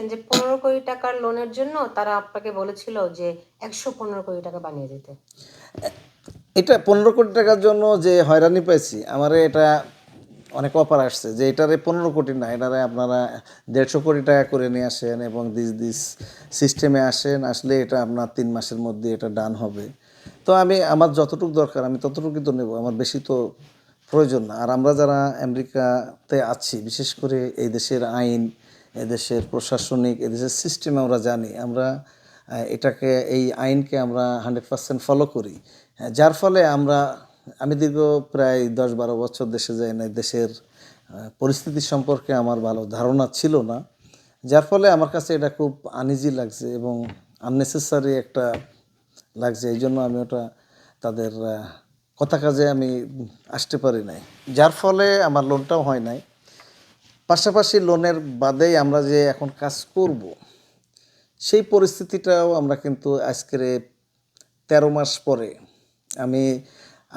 বলছিলেন যে 15 কোটি টাকার লোনের জন্য তারা আপনাকে বলেছিল যে 115 কোটি টাকা বানিয়ে দিতে। এটা 15 কোটি টাকার জন্য যে হয়রানি পাইছি, আমারে এটা অনেক অফার আসছে যে এটারে 15 কোটি না, এটারে আপনারা 150 কোটি টাকা করে নিয়ে আসেন এবং দিস সিস্টেমে আসেন, আসলে এটা আপনার 3 মাসের মধ্যে এটা ডান হবে। তো আমি আমার যতটুকু দরকার আমি ততটুকু তো নেব, আমার বেশি তো প্রয়োজন না। আর আমরা যারা আমেরিকাতে আছি, বিশেষ করে এই দেশের আইন, এদেশের প্রশাসনিক, এদেশের সিস্টেম আমরা জানি, আমরা এটাকে এই আইনকে আমরা 100% ফলো করি। যার ফলে আমি দীর্ঘ প্রায় 10-12 বছর দেশে যাই না, দেশের পরিস্থিতি সম্পর্কে আমার ভালো ধারণা ছিল না, যার ফলে আমার কাছে এটা খুব আনইজি লাগছে এবং আননেসেসারি একটা লাগছে। এই জন্য আমি ওটা তাদের কথা কাজে আমি আসতে পারি নাই, যার ফলে আমার লোনটাও হয় নাই। পাশাপাশি লোনের বাদেই আমরা যে এখন কাজ করব, সেই পরিস্থিতিটাও আমরা কিন্তু আজকের 13 মাস পরে আমি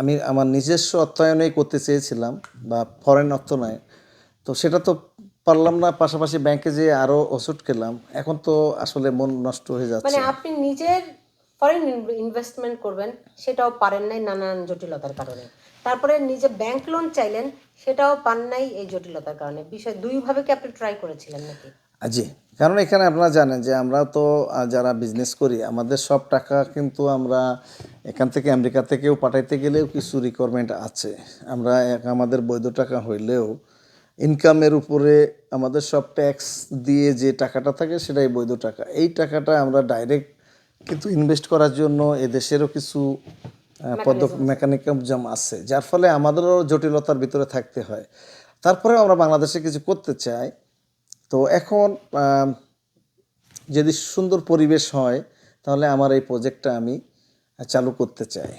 আমি আমার নিজস্ব অর্থায়নেই করতে চেয়েছিলাম বা ফরেন অর্থনয়, তো সেটা তো পারলাম না। পাশাপাশি ব্যাংকে যে আরও ওষুধ খেলাম, এখন তো আসলে মন নষ্ট হয়ে মানে যাচ্ছে। আপনি নিজের ফরেন ইনভেস্টমেন্ট করবেন সেটাও পারেন নাই নানান জটিলতার কারণে, তারপরে নিজে ব্যাংক লোন চাইলেন সেটাও পান নাই এই জটিলতার কারণে। বিষয় দুইভাবে কি আপনি ট্রাই করেছিলেন নাকি? জি, কারণ এখানে আপনারা জানেন যে আমরা তো যারা বিজনেস করি, আমাদের সব টাকা কিন্তু আমরা এখান থেকে আমেরিকা থেকেও পাঠাইতে গেলেও কিছু রিকোয়ারমেন্ট আছে। আমরা আমাদের বৈধ টাকা হইলেও ইনকামের উপরে আমাদের সব ট্যাক্স দিয়ে যে টাকাটা থাকে সেটাই বৈধ টাকা। এই টাকাটা আমরা ডাইরেক্ট কিন্তু ইনভেস্ট করার জন্য এদেশেরও কিছু মেকানিজম আছে, যার ফলে আমাদেরও জটিলতার ভিতরে থাকতে হয়। তারপরেও আমরা বাংলাদেশে কিছু করতে চাই। তো এখন যদি সুন্দর পরিবেশ হয়, তাহলে আমার এই প্রজেক্টটা আমি চালু করতে চাই।